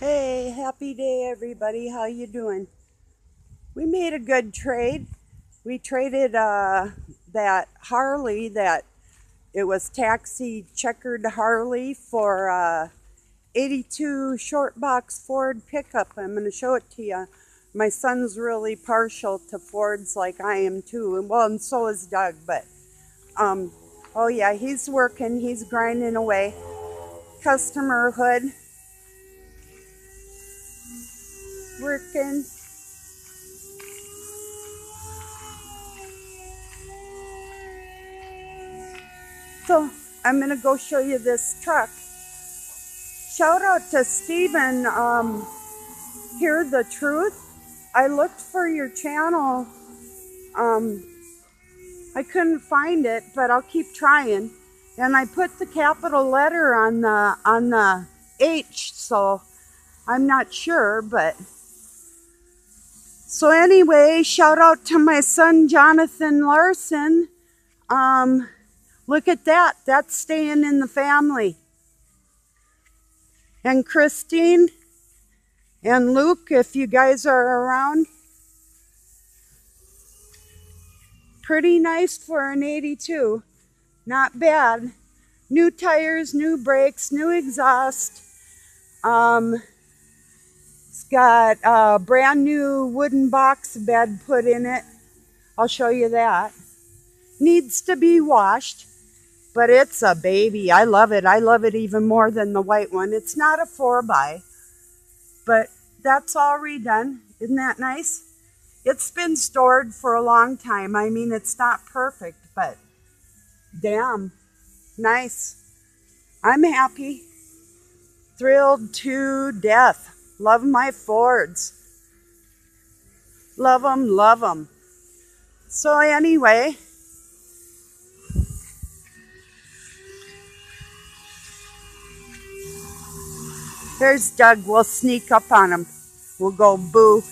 Hey, happy day everybody. How you doing? We made a good trade. We traded that Harley that it was taxi checkered Harley for 82 short box Ford pickup. I'm going to show it to you. My son's really partial to Fords like I am too. And so is Doug, but um oh yeah, he's working, he's grinding away. Customer hood working. So I'm gonna go show you this truck. Shout out to Steven, Hear the Truth. I looked for your channel. Um, I couldn't find it, but I'll keep trying. And I put the capital letter on the H, so I'm not sure, but so anyway, shout out to my son Jonathan Larson. Um, Look at that. That's staying in the family. And Christine and Luke, if you guys are around. Pretty nice for an 82. Not bad. New tires, new brakes, new exhaust. It's got a brand new wooden box bed put in it. I'll show you that. Needs to be washed, but it's a baby. I love it. I love it even more than the white one. It's not a 4x, but that's all redone. Isn't that nice? It's been stored for a long time. I mean, it's not perfect, but damn, nice. I'm happy. Thrilled to death. Love my Fords. Love them, love them. So anyway, here's Doug. We'll sneak up on him. We'll go boo.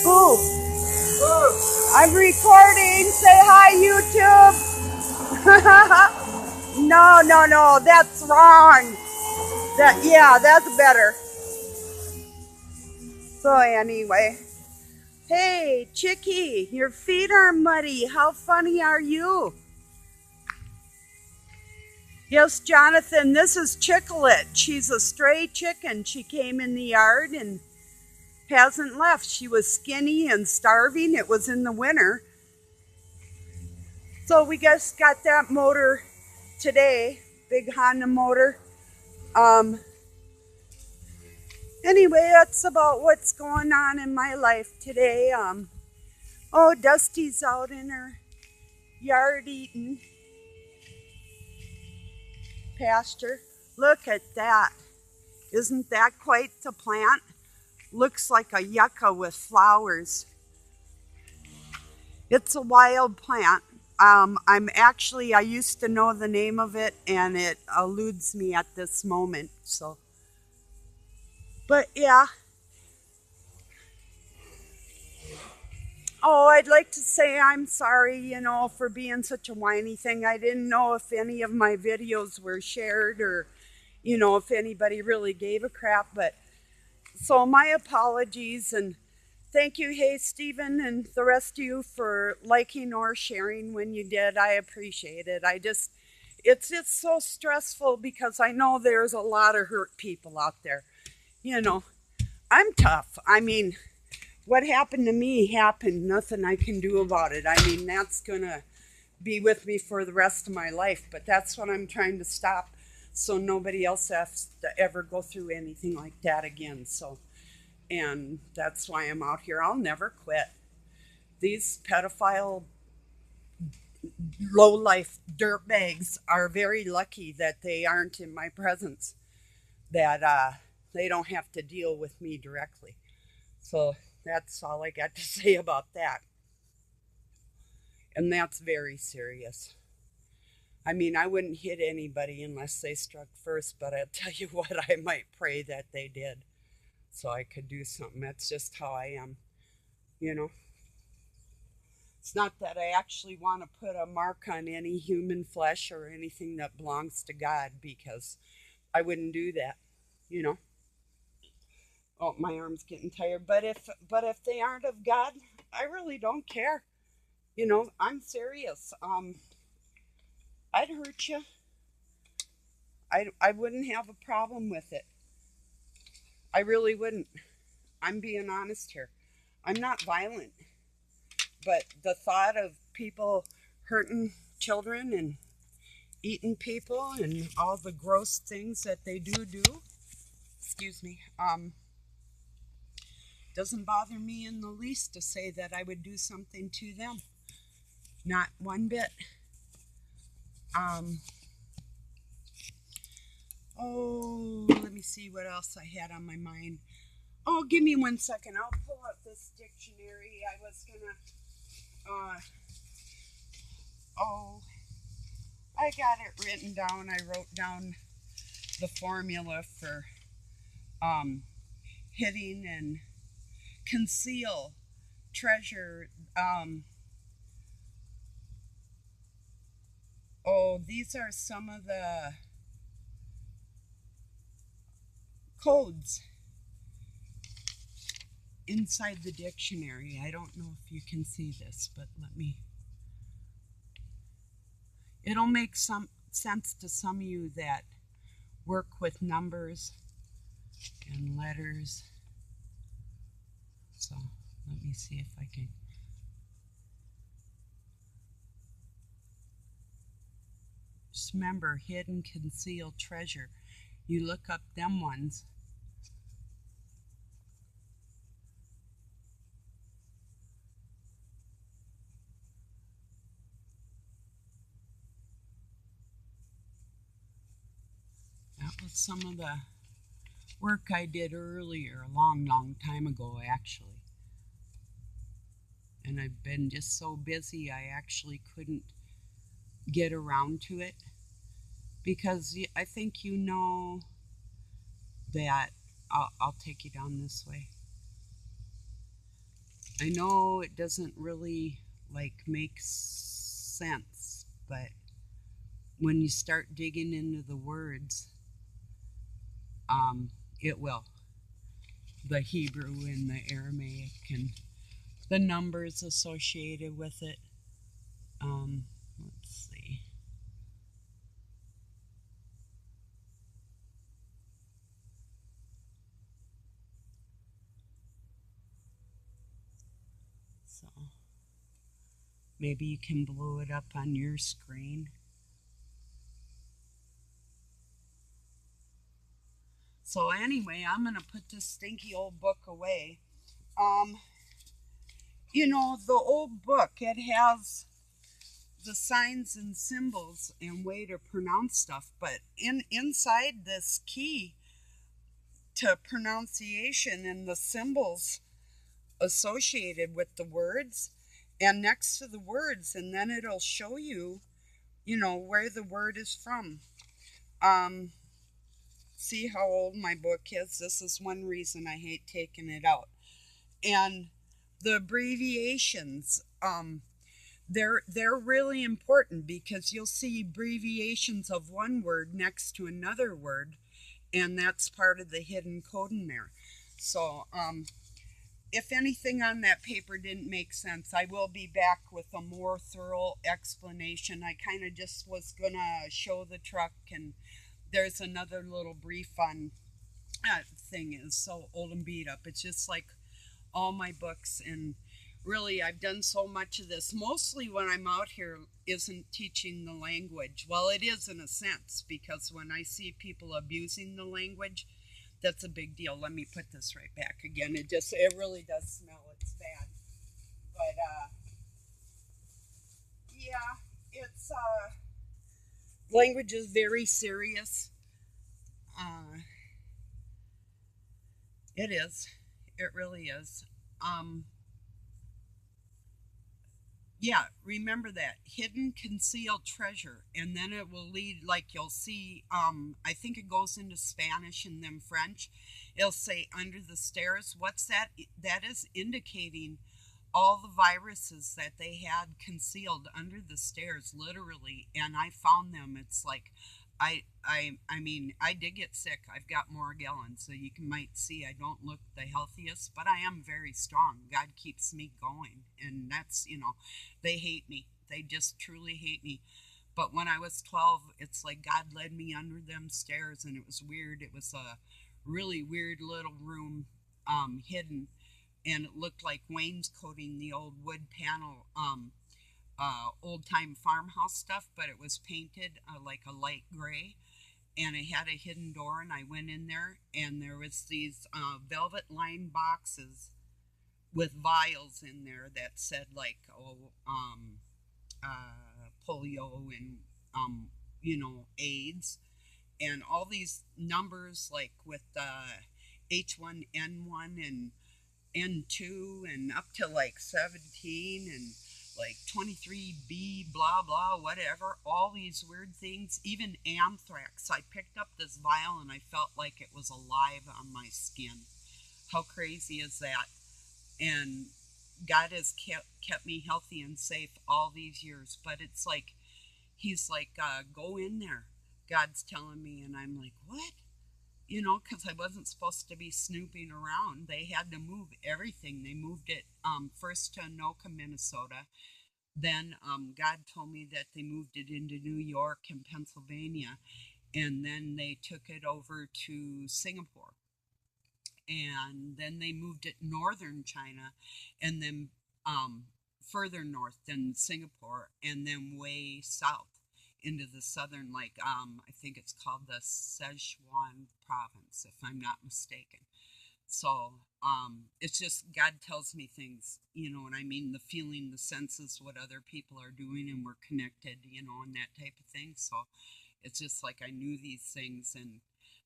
Boo. I'm recording. Say hi, YouTube. No, no, no. That's wrong. Yeah, that's better. So anyway. Hey, Chickie, your feet are muddy. How funny are you? Yes, Jonathan, this is Chicklet. She's a stray chicken. She came in the yard and hasn't left. She was skinny and starving. It was in the winter. So we just got that motor today, big Honda motor. Anyway, that's about what's going on in my life today. Oh, Dusty's out in her yard eating pasture. Look at that. Isn't that quite the plant? Looks like a yucca with flowers. It's a wild plant. I used to know the name of it and it eludes me at this moment. So, but yeah. Oh, I'd like to say I'm sorry, for being such a whiny thing. I didn't know if any of my videos were shared or, if anybody really gave a crap. But so my apologies and thank you, hey, Stephen, and the rest of you for liking or sharing when you did. I appreciate it. It's just so stressful because I know there's a lot of hurt people out there. I'm tough. I mean, what happened to me happened. Nothing I can do about it. I mean, that's going to be with me for the rest of my life, but that's what I'm trying to stop so nobody else has to ever go through anything like that again. So, and that's why I'm out here. I'll never quit. These pedophile, low life dirtbags are very lucky that they aren't in my presence, that they don't have to deal with me directly. So that's all I got to say about that. And that's very serious. I mean, I wouldn't hit anybody unless they struck first, but I'll tell you what, I might pray that they did so I could do something. That's just how I am, you know. It's not that I actually want to put a mark on any human flesh or anything that belongs to God, because I wouldn't do that, you know. Oh, my arm's getting tired. But if they aren't of God, I really don't care. You know, I'm serious. I'd hurt you. I wouldn't have a problem with it. I really wouldn't. I'm being honest here. I'm not violent, but the thought of people hurting children and eating people and all the gross things that they do, excuse me, doesn't bother me in the least to say that I would do something to them. Not one bit. Um, oh, let me see what else I had on my mind. Oh, give me 1 second. I'll pull out this dictionary. I was gonna, oh, I got it written down. I wrote down the formula for hitting and conceal, treasure. Oh, these are some of the codes inside the dictionary. I don't know if you can see this, but let me. It'll make some sense to some of you that work with numbers and letters. So let me see if I can. Just remember, hidden, concealed, treasure. You look up them ones. That was some of the work I did earlier, a long time ago, actually. And I've been just so busy, I actually couldn't get around to it. Because I think you know that I'll take you down this way. I know it doesn't really make sense, but when you start digging into the words, it will. The Hebrew and the Aramaic and the numbers associated with it. Let's see. So maybe you can blow it up on your screen. So anyway, I'm going to put this stinky old book away. You know, the old book, it has the signs and symbols and way to pronounce stuff, but inside this key to pronunciation and the symbols associated with the words and next to the words, and then it'll show you, you know, where the word is from. See how old my book is? This is one reason I hate taking it out. And the abbreviations, they're really important, because you'll see abbreviations of one word next to another word, and that's part of the hidden code in there. So if anything on that paper didn't make sense, I will be back with a more thorough explanation. I kind of just was gonna show the truck, and there's another little brief on thing is so old and beat up. It's just like all my books, and really I've done so much of this. Mostly when I'm out here isn't teaching the language. Well, it is in a sense, because when I see people abusing the language, that's a big deal. Let me put this right back again. It really does smell. It's bad. But yeah, it's language is very serious. It is. It really is. Yeah, remember that. Hidden, concealed treasure. And then it will lead, like you'll see, I think it goes into Spanish and then French. It'll say under the stairs. What's that? That is indicating all the viruses that they had concealed under the stairs, literally, and I found them. It's like I mean, I did get sick. I've got Morgellons, so you might see I don't look the healthiest, but I am very strong. God keeps me going, and that's, they hate me. They just truly hate me. But when I was 12, it's like God led me under them stairs, and it was weird. It was a really weird little room, hidden, and it looked like wainscoting the old wood panel, old time farmhouse stuff, but it was painted like a light gray, and it had a hidden door. And I went in there, and there was these velvet lined boxes with vials in there that said like, polio and AIDS, and all these numbers like with H1N1 and N2 and up to like 17 and like 23B, blah, blah, whatever, all these weird things, even anthrax. I picked up this vial and I felt like it was alive on my skin. How crazy is that? And God has kept me healthy and safe all these years. But it's like, He's like, go in there. God's telling me, and I'm like, what? Because I wasn't supposed to be snooping around. They had to move everything. They moved it first to Anoka, Minnesota. Then God told me that they moved it into New York and Pennsylvania. And then they took it over to Singapore. And then they moved it northern China, and then further north than Singapore, and then way south into the southern, like I think it's called the Sichuan province, if I'm not mistaken. So it's just God tells me things, you know what I mean? The feeling, the senses, what other people are doing, and we're connected, and that type of thing. So it's just like I knew these things, and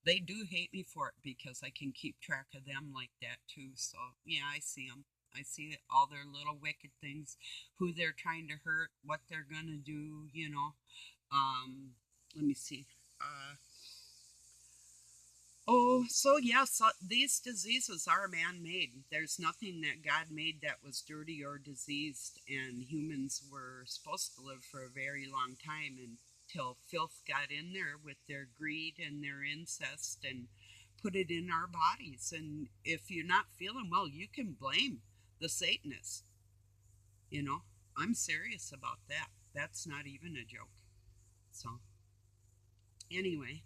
they do hate me for it because I can keep track of them like that too. So yeah, I see them. I see all their little wicked things, who they're trying to hurt, what they're gonna do. Let me see. Uh, Oh, so yeah, so these diseases are man made. There's nothing that God made that was dirty or diseased, and humans were supposed to live for a very long time until filth got in there with their greed and their incest and put it in our bodies. And if you're not feeling well, you can blame the Satanists. You know, I'm serious about that. That's not even a joke. So, anyway.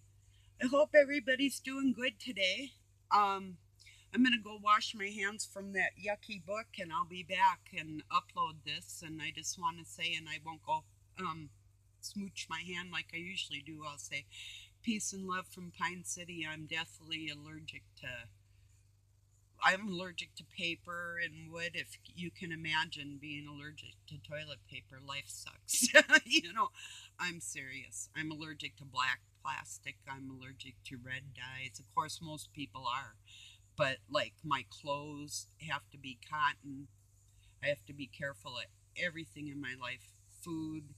I hope everybody's doing good today. I'm going to go wash my hands from that yucky book, and I'll be back and upload this. And I just want to say, and I won't go smooch my hand like I usually do. I'll say, peace and love from Pine City. I'm allergic to paper and wood. If you can imagine being allergic to toilet paper, life sucks. I'm serious. I'm allergic to black plastic. I'm allergic to red dyes. Of course, most people are. But like my clothes have to be cotton. I have to be careful at everything in my life. Food,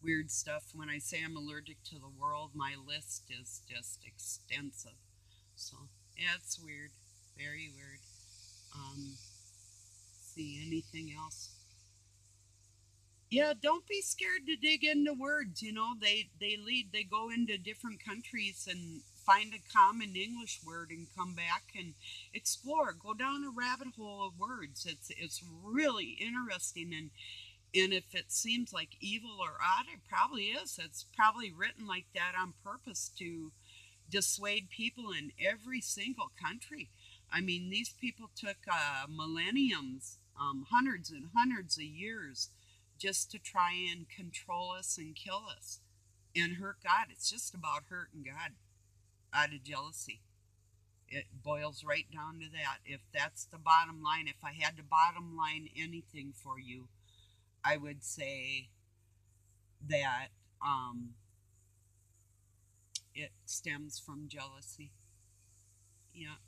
weird stuff. When I say I'm allergic to the world, my list is just extensive. So, yeah, it's weird. Very weird. Um, see anything else? Yeah, don't be scared to dig into words. They go into different countries and find a common English word and come back and explore. Go down a rabbit hole of words. It's really interesting, and if it seems like evil or odd, it probably is. It's probably written like that on purpose to dissuade people in every single country. I mean, these people took millenniums, hundreds and hundreds of years, just to try and control us and kill us and hurt God. It's just about hurting God out of jealousy. It boils right down to that. If that's the bottom line, if I had to bottom line anything for you, I would say that it stems from jealousy. Yeah,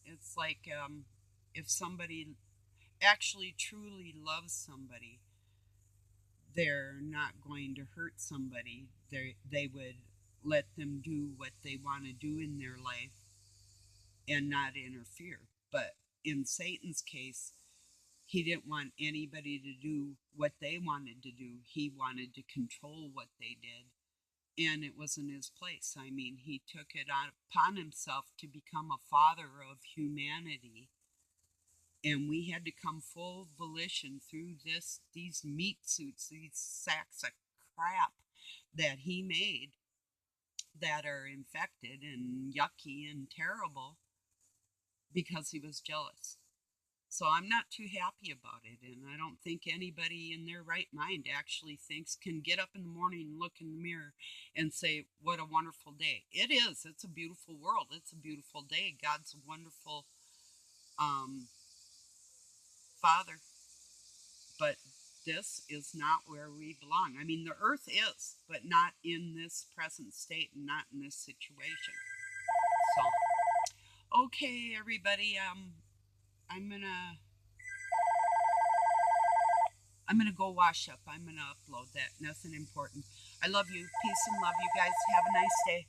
it's like if somebody actually truly loves somebody, they're not going to hurt somebody. They would let them do what they want to do in their life and not interfere. But in Satan's case, He didn't want anybody to do what they wanted to do. He wanted to control what they did. And it wasn't his place. I mean, he took it upon himself to become a father of humanity. And we had to come full volition through these meat suits, these sacks of crap that he made that are infected and yucky and terrible because he was jealous. So I'm not too happy about it, and I don't think anybody in their right mind actually thinks can get up in the morning and look in the mirror and say, what a wonderful day. It is. It's a beautiful world. It's a beautiful day. God's a wonderful um, Father. But this is not where we belong. I mean, the earth is, but not in this present state and not in this situation. So, okay, everybody, I'm gonna I'm gonna go wash up. I'm gonna upload that. Nothing important. I love you. Peace and love, you guys. Have a nice day.